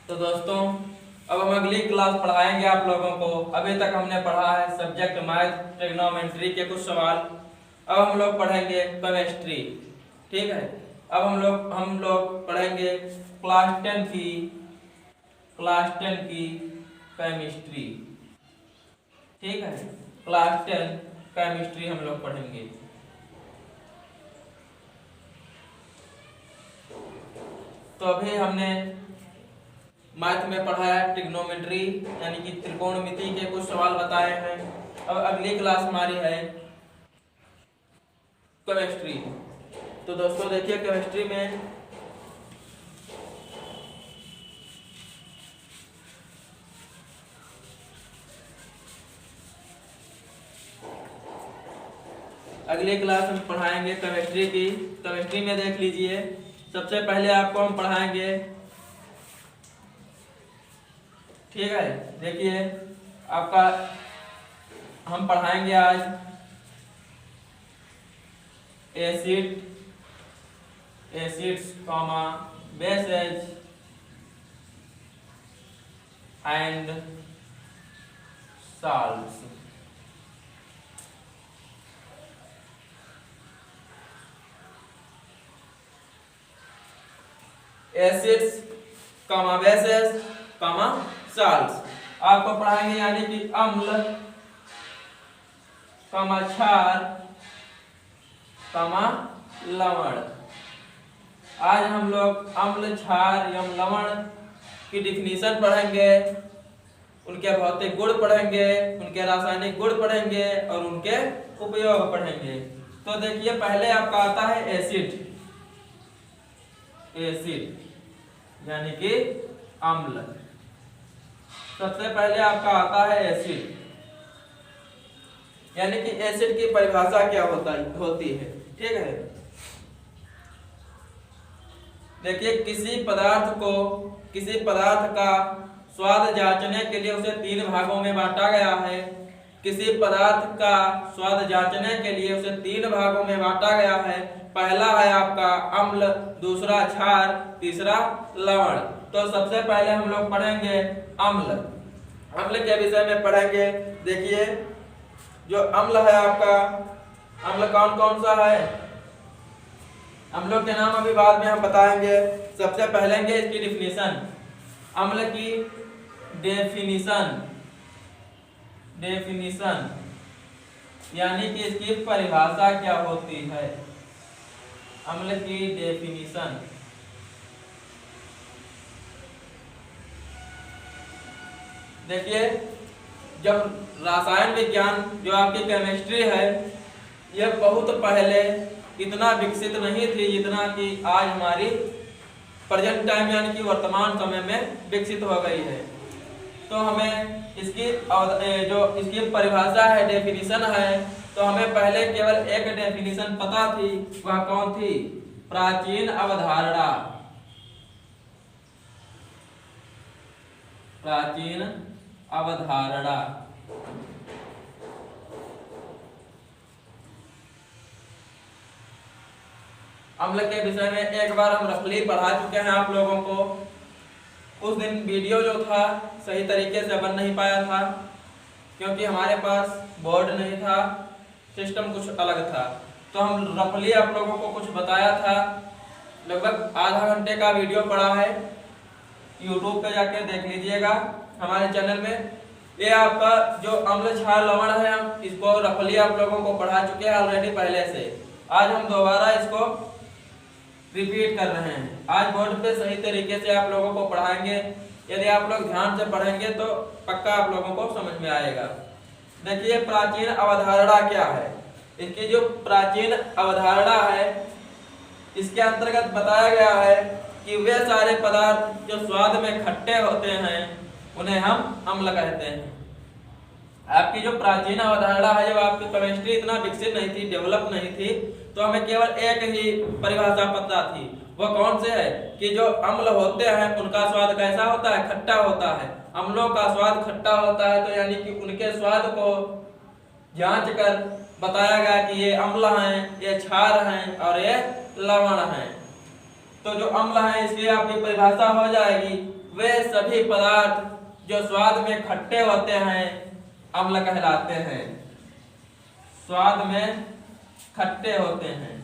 तो दोस्तों, अब हम अगली क्लास पढ़ाएंगे आप लोगों को। अभी तक हमने पढ़ा है सब्जेक्ट मैथ, ट्रिग्नोमेट्री के कुछ सवाल। अब हम लोग पढ़ेंगे केमिस्ट्री। ठीक है। अब हम लोग पढ़ेंगे क्लास 10 की केमिस्ट्री। ठीक है। क्लास 10 केमिस्ट्री हम लोग पढ़ेंगे। तो अभी हमने मैथ में पढ़ा है ट्रिग्नोमेट्री यानी कि त्रिकोणमिति के कुछ सवाल बताए हैं। अब अगली क्लास हमारी है केमिस्ट्री। तो दोस्तों देखिए, केमिस्ट्री में अगली क्लास में पढ़ाएंगे केमिस्ट्री की। केमिस्ट्री में देख लीजिए, सबसे पहले आपको हम पढ़ाएंगे। ठीक है, देखिए आपका हम पढ़ाएंगे आज acids comma bases and salts. Acids comma bases comma salts आपको पढ़ाएंगे, यानी कि अम्ल कॉमा क्षार कॉमा लवण। आज हम लोग अम्ल, क्षार एवं लवण की डिफिनीशन पढ़ेंगे, उनके भौतिक गुण पढ़ेंगे, उनके रासायनिक गुण पढ़ेंगे और उनके उपयोग पढ़ेंगे। तो देखिए, पहले आपका आता है एसिड यानी कि अम्ल। सबसे पहले आपका आता है एसिड, यानी कि एसिड की परिभाषा क्या होती है। ठीक है, देखिए किसी पदार्थ का स्वाद जांचने के लिए उसे 3 भागों में बांटा गया है। किसी पदार्थ का स्वाद जांचने के लिए उसे 3 भागों में बांटा गया है। पहला है आपका अम्ल, दूसरा क्षार, तीसरा लवण। तो सबसे पहले हम लोग पढ़ेंगे अम्ल के विषय में पढ़ेंगे। देखिए, जो अम्ल है आपका, अम्ल कौन कौन सा है, अम्लों के नाम अभी बाद में हम बताएंगे। सबसे पहले इसकी डिफिनीशन, अम्ल की डेफिनिशन यानी कि इसकी परिभाषा क्या होती है। अम्ल की डेफिनिशन, देखिए जब रसायन विज्ञान जो आपकी केमिस्ट्री है, यह बहुत पहले इतना विकसित नहीं थी जितना कि आज हमारी प्रेजेंट टाइम यानी कि वर्तमान समय में विकसित हो गई है। तो हमें इसकी परिभाषा है, डेफिनेशन है, तो हमें पहले केवल एक डेफिनेशन पता थी। वह कौन थी? प्राचीन अवधारणा। अम्ल के विषय में एक बार हम रफली पढ़ा चुके हैं आप लोगों को। उस दिन वीडियो जो था सही तरीके से बन नहीं पाया था, क्योंकि हमारे पास बोर्ड नहीं था, सिस्टम कुछ अलग था। तो हम रफली आप लोगों को कुछ बताया था। लगभग आधा घंटे का वीडियो पड़ा है, यूट्यूब पे जाके देख लीजिएगा हमारे चैनल में। ये आपका जो अम्ल, क्षार, लवण है, हम इसको रफली आप लोगों को पढ़ा चुके हैं ऑलरेडी पहले से। आज हम दोबारा इसको रिपीट कर रहे हैं। आज बोर्ड पे सही तरीके से आप लोगों को पढ़ाएंगे। यदि आप लोग ध्यान से पढ़ेंगे तो पक्का आप लोगों को समझ में आएगा। देखिए, प्राचीन अवधारणा क्या है। इसकी जो प्राचीन अवधारणा है, इसके अंतर्गत बताया गया है कि वे सारे पदार्थ जो स्वाद में खट्टे होते हैं उन्हें हम अम्ल कहते हैं। आपकी जो प्राचीन अवधारणा है, जब आपकी केमिस्ट्री इतना विकसित नहीं थी, डेवलप नहीं थी, तो हमें केवल एक ही परिभाषा पता थी। वो कौन से है कि जो अम्ल होते हैं उनका स्वाद कैसा होता है? खट्टा होता है। अम्लों का स्वाद खट्टा होता है, तो यानी कि उनके स्वाद को जांच कर बताया गया कि ये अम्ल हैं, ये क्षार हैं और ये लवण हैं। तो जो अम्ल हैं इसकी आपकी परिभाषा हो जाएगी, वे सभी पदार्थ जो स्वाद में खट्टे होते हैं अम्ल कहलाते हैं। स्वाद में खट्टे होते हैं।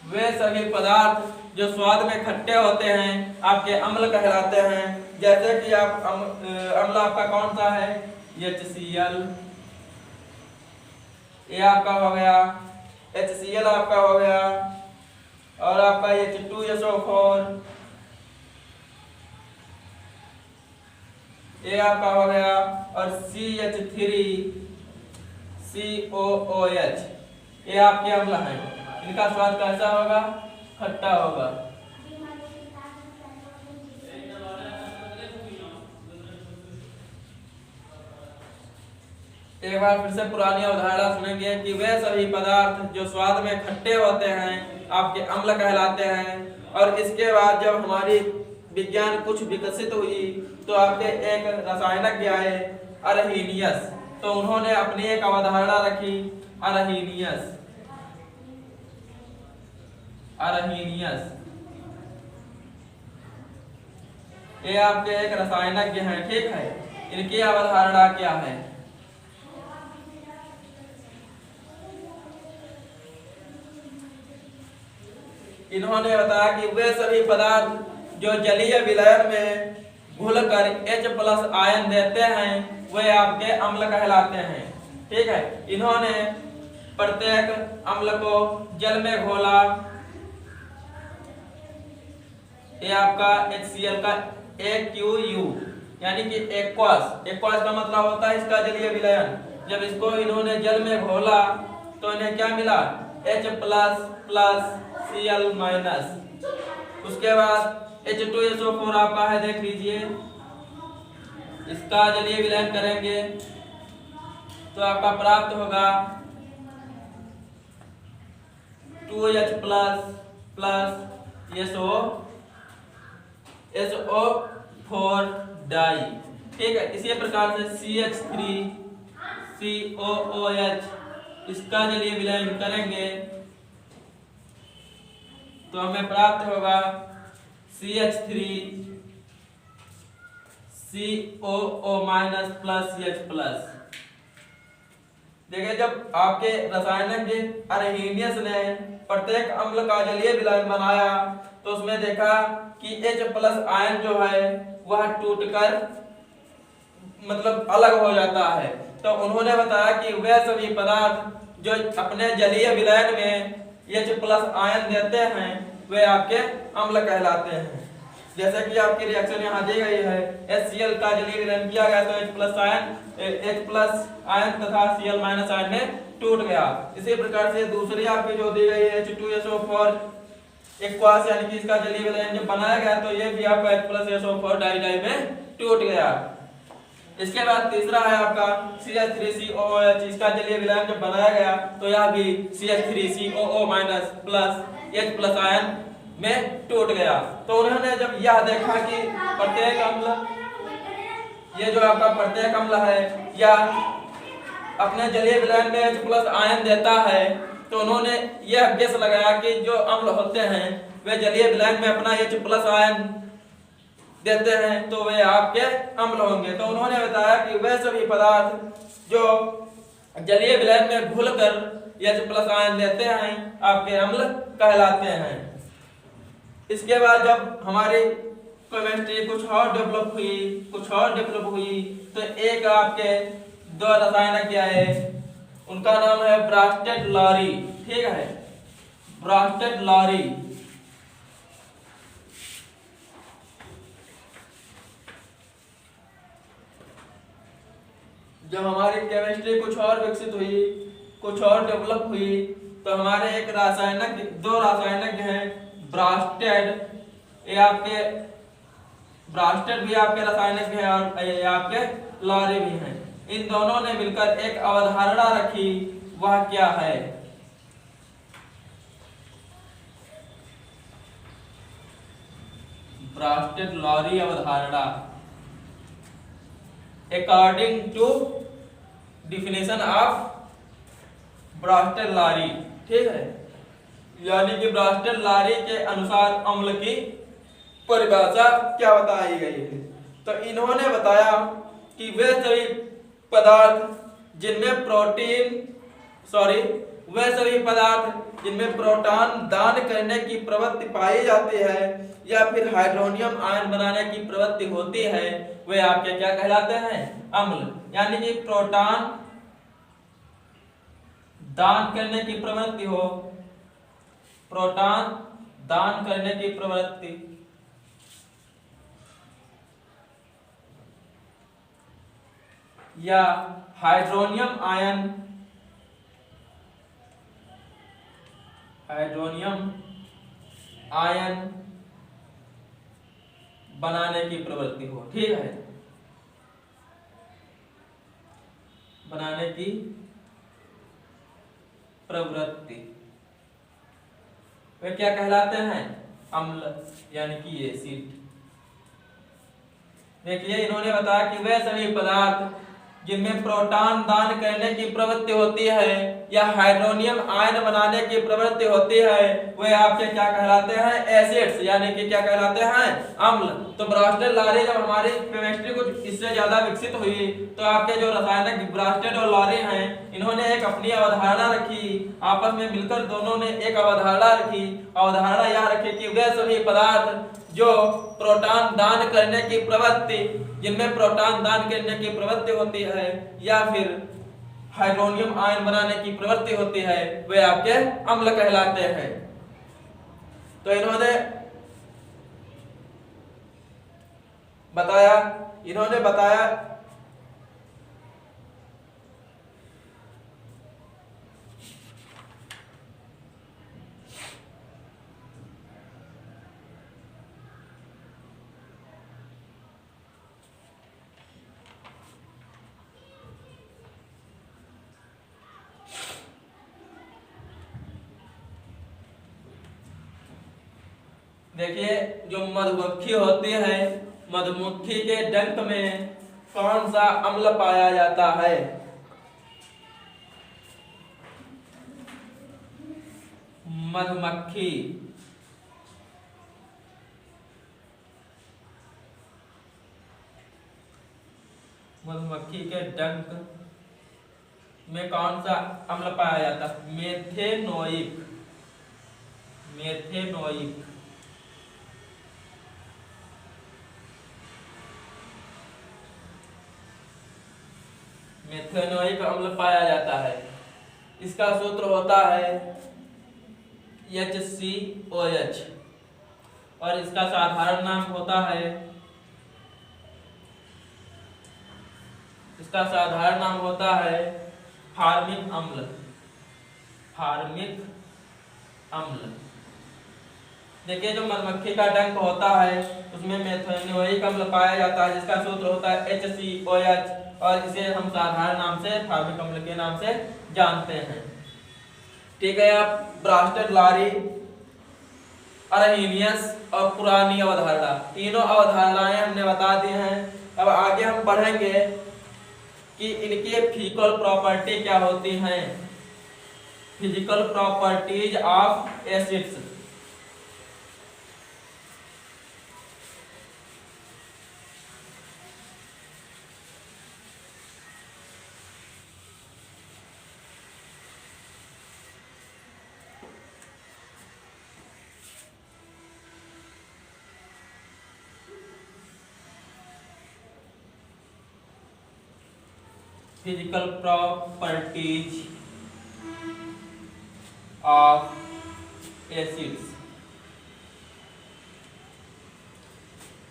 वे सभी पदार्थ जो स्वाद में खट्टे होते हैं आपके अम्ल कहलाते हैं। जैसे कि आप अम्ल आपका कौन सा है, HCl, ये आपका हो गया, HCl आपका हो गया, और आपका H2SO4, ये आपका हो गया, और CH3COOH, ये आपके अम्ल हैं। इनका स्वाद कैसा होगा, खट्टा होगा। एक बार फिर से पुरानी अवधारणा सुनेंगे कि वे सभी पदार्थ जो स्वाद में खट्टे होते हैं आपके अम्ल कहलाते हैं। और इसके बाद जब हमारी विज्ञान कुछ विकसित हुई तो आपके एक रसायनज्ञ आए अरहेनियस, तो उन्होंने अपनी एक अवधारणा रखी अरहेनियस। ये आपके एक रसायनज्ञ हैं, ठीक है। इनकी अवधारणा क्या है, इन्होंने बताया कि वे सभी पदार्थ जो जलीय विलयन में घुलकर H+ आयन देते हैं वे आपके अम्ल कहलाते हैं, ठीक है। इन्होंने प्रत्येक अम्ल को जल में घोला। ये आपका HCl का AQU यानी कि एक्वास का मतलब होता है इसका जलीय विलयन। जब इसको इन्होंने जल में घोला तो इन्हें क्या मिला, H++ Cl-। उसके बाद H2SO4 आपका है, देख लीजिए, इसका जलीय विलयन करेंगे तो आपका प्राप्त होगा 2H++ SO4 ठीक है। इसी प्रकार से CH3COOH, इसका जलीय विलयन करेंगे तो हमें प्राप्त होगा CH3COO- देखिए, जब आपके रासायनिक अरहेनियस ने प्रत्येक अम्ल का जलीय विलयन बनाया तो उसमें देखा कि H+ आयन जो है वह टूटकर मतलब अलग हो जाता है। तो उन्होंने बताया कि वे सभी पदार्थ जो अपने जलीय विलयन में H+ आयन देते हैं वे आपके अम्ल कहलाते हैं। जैसे कि आपकी रिएक्शन यहाँ दी गई है, HCl का जलीय विलयन किया गया तो H+ आयन तथा Cl- आयन में टूट गया। इसी प्रकार से दूसरी आपकी जो दी गई है H2SO4 एक्वास यानी कि इसका जलीय विलयन जब बनाया गया तो ये भी आपका H+SO4 डाई में टूट गया। इसके बाद तीसरा है आपका CH3COOH, इसका जलीय विलयन जब बनाया गया तो यह भी CH3COO- H+ आयन में टूट गया। तो उन्होंने जब यह देखा कि प्रत्येक अम्ल, ये जो आपका प्रत्येक अम्ल है या अपने जलीय विलयन में H+ आयन देता है, तो उन्होंने यह गेस लगाया कि जो अम्ल होते हैं वे जलीय विलयन में अपना H+ आयन देते हैं तो वे आपके अम्ल होंगे। तो उन्होंने बताया कि वे सभी पदार्थ जो जलीय विलयन में घुलकर H+ आयन देते हैं आपके अम्ल कहलाते हैं। इसके बाद जब हमारी केमिस्ट्री कुछ और डेवलप हुई तो एक आपके दो रसायनज्ञ आए, उनका नाम है ब्रास्टेड-लॉरी, ठीक है, ब्रास्टेड-लॉरी। जब हमारी केमिस्ट्री कुछ और विकसित हुई, कुछ और डेवलप हुई तो हमारे एक दो रासायनिक हैं ब्रास्टेड, ब्रास्टेड भी आपके रासायनिक हैं और ये आपके लॉरी भी हैं। इन दोनों ने मिलकर एक अवधारणा रखी, वह क्या है, ब्रास्टेड-लॉरी अवधारणा। According to definition of ब्रास्टेलारी, ठीक है, यानी कि ब्रास्टेलारी के अनुसार अम्ल की परिभाषा क्या बताई गई है। तो इन्होंने बताया कि वे सभी पदार्थ जिनमें प्रोटॉन दान करने की प्रवृत्ति पाई जाती है या फिर हाइड्रोनियम आयन बनाने की प्रवृत्ति होती है, वे आपके क्या कहलाते हैं, अम्ल। यानी कि प्रोटॉन दान करने की प्रवृत्ति हो, प्रोटॉन दान करने की प्रवृत्ति या हाइड्रोनियम आयन बनाने की प्रवृत्ति हो, ठीक है, बनाने की प्रवृत्ति, वे क्या कहलाते हैं, अम्ल यानी कि एसिड। देखिए इन्होंने बताया कि वे सभी पदार्थ जिनमें प्रोटॉन दान करने की प्रवृत्ति होती है या हाइड्रोनियम आयन बनाने की प्रवृत्ति होती है, वे आपके क्या कहलाते हैं, एसिड्स, यानी कि क्या कहलाते हैं, अम्ल। तो ब्रास्टेलारी जब हमारी केमिस्ट्री कुछ इससे ज्यादा विकसित हुई तो आपके जो रासायनिक ब्रास्टेड और लारी हैं, इन्होंने एक अपनी अवधारणा रखी, आपस में मिलकर दोनों ने एक अवधारणा रखी। अवधारणा यह रखी कि वे सभी पदार्थ जो प्रोटॉन दान करने की प्रवृत्ति, जिनमें प्रोटॉन दान करने की प्रवृत्ति होती है या फिर हाइड्रोनियम आयन बनाने की प्रवृत्ति होती है, वे आपके अम्ल कहलाते हैं। तो इन्होंने बताया देखिए जो मधुमक्खी होती है, मधुमक्खी के डंक में कौन सा अम्ल पाया जाता है, मधुमक्खी के डंक में कौन सा अम्ल पाया जाता है, मेथेनोइक। मेथेनोइक अम्ल पाया जाता है। इसका सूत्र होता है HCOH और इसका साधारण नाम होता है फार्मिक अम्ल। देखिए जो मधुमक्खी का डंक होता है उसमें मेथेनोइक अम्ल पाया जाता है, जिसका सूत्र होता है HCOH और इसे हम साधारण नाम से फार्मिक अम्ल के नाम से जानते हैं। ठीक है, आप ब्रास्टेलारी, अरहेनियस और पुरानी अवधारणा, तीनों अवधारणाएं हमने बता दी हैं। अब आगे हम पढ़ेंगे कि इनके फिजिकल प्रॉपर्टी क्या होती हैं, physical properties of acids. Physical properties of acids,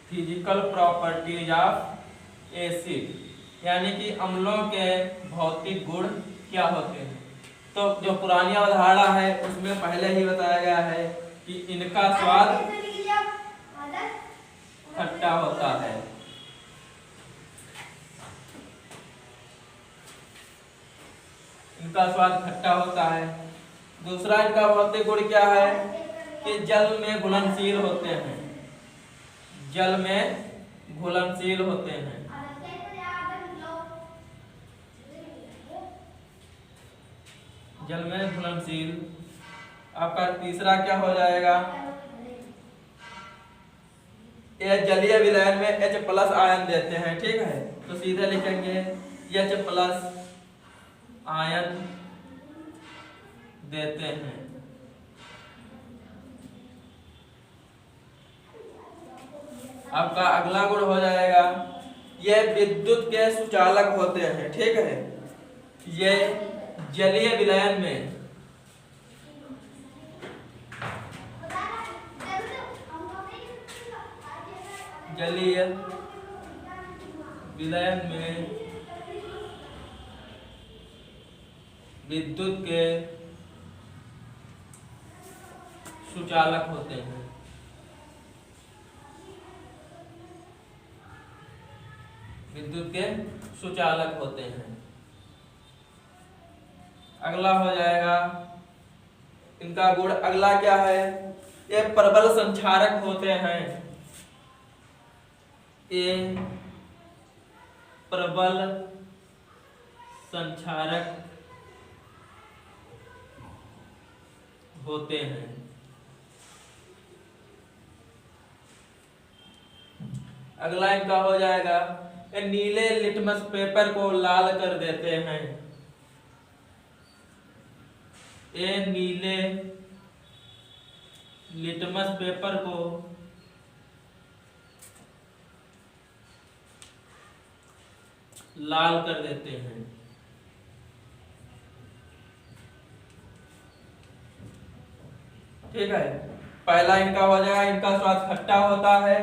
physical properties of acid यानी कि अम्लों के भौतिक गुण क्या होते हैं। तो जो पुरानी अवधारणा है उसमें पहले ही बताया गया है कि इनका स्वाद खट्टा होता है, इनका स्वाद खट्टा होता है। दूसरा इनका भौतिक गुण क्या है कि जल में घुलनशील होते हैं, जल में घुलनशील होते हैं। जल में घुलनशील। आपका तीसरा क्या हो जाएगा, ये जलीय विलयन में H+ आयन देते हैं, ठीक है, तो सीधे लिखेंगे H+ आयन देते हैं। आपका अगला गुण हो जाएगा, ये विद्युत के सुचालक होते हैं, ठीक है। ये जलीय विलयन में जलीय विलयन में विद्युत के सुचालक होते हैं। विद्युत के सुचालक होते हैं। अगला हो जाएगा इनका गुण, अगला क्या है, ये प्रबल संचारक होते हैं। ये प्रबल संचारक होते हैं। अगला इनका हो जाएगा, ये नीले लिटमस पेपर को लाल कर देते हैं। ये नीले लिटमस पेपर को लाल कर देते हैं। ठीक है, पहला इनका हो जाएगा, इनका स्वाद खट्टा होता है,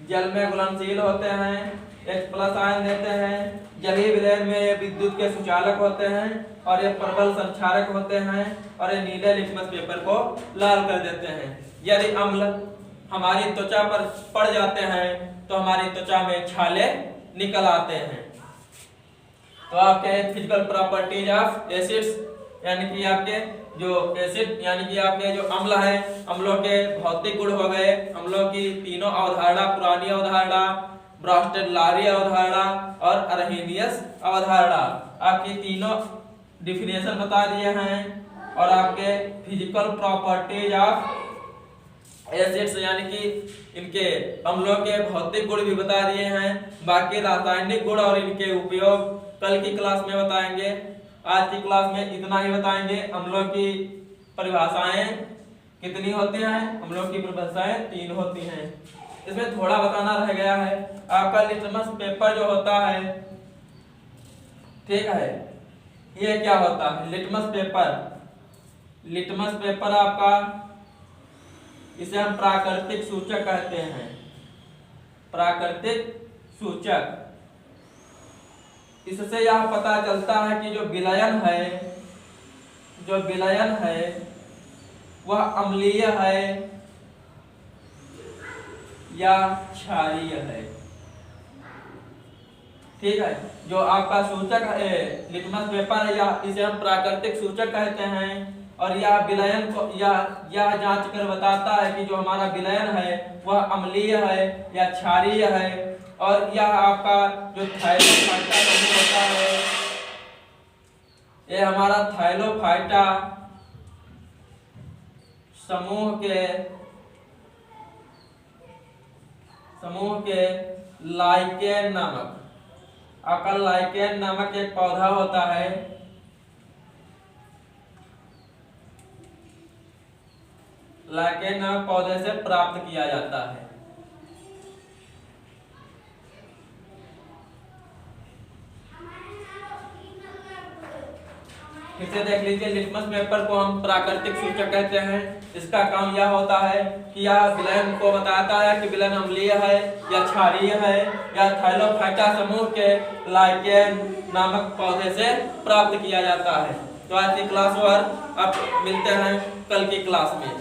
जल में घुलनशील होते हैं, H+ आयन देते हैं, जलीय विलयन में ये विद्युत के सुचालक होते हैं, और ये प्रबल संचारक होते हैं, और ये नीले लिटमस पेपर को लाल कर देते हैं। यदि अम्ल हमारी त्वचा पर पड़ जाते हैं तो हमारी त्वचा में छाले निकल आते हैं। तो आपके फिजिकल प्रॉपर्टीज ऑफ एसिड्स, यानी कि आपके जो एसिड यानी कि आपके जो अम्ल है, अम्लों के भौतिक गुण हो गए। अम्लों की तीनों अवधारणा, पुरानी अवधारणा, ब्रास्टेड-लारी अवधारणा और अर्हेनियस अवधारणा, आपकी तीनों डिफिनेशन बता दिए हैं। और आपके फिजिकल प्रॉपर्टीज ऑफ एसिड्स यानी कि इनके अम्लों के भौतिक गुण भी बता दिए हैं। बाकी रासायनिक गुण और इनके उपयोग कल की क्लास में बताएंगे। आज की क्लास में इतना ही बताएंगे। अम्लों की परिभाषाएं कितनी होती हैं? अम्लों की परिभाषाएं 3 होती हैं। इसमें थोड़ा बताना रह गया है, आपका लिटमस पेपर जो होता है, ठीक है, ये क्या होता है लिटमस पेपर? लिटमस पेपर आपका, इसे हम प्राकृतिक सूचक कहते हैं। प्राकृतिक सूचक, इससे यह पता चलता है कि जो विलयन है वह अम्लीय है या क्षारीय है। ठीक है, जो आपका सूचक है लिटमस पेपर है, या इसे हम प्राकृतिक सूचक कहते हैं। और यह विलयन को यह जांच कर बताता है कि जो हमारा विलयन है वह अम्लीय है या क्षारीय है। और यह आपका जो थाइलोफाइटा समूह होता है, यह हमारा थाइलोफाइटा समूह के लाइकेन नामक, आपका लाइकेन नामक एक पौधा होता है। लाइकेन नामक पौधे से प्राप्त किया जाता है। फिर से देख लीजिए, लिटमस पेपर को हम प्राकृतिक सूचक कहते हैं। इसका काम यह होता है कि यह विलयन को बताता है कि विलयन अम्लीय है या क्षारीय है, या थाइलोफाइटा समूह के लाइकेन नामक पौधे से प्राप्त किया जाता है। तो आज की क्लास और अब मिलते हैं कल की क्लास में।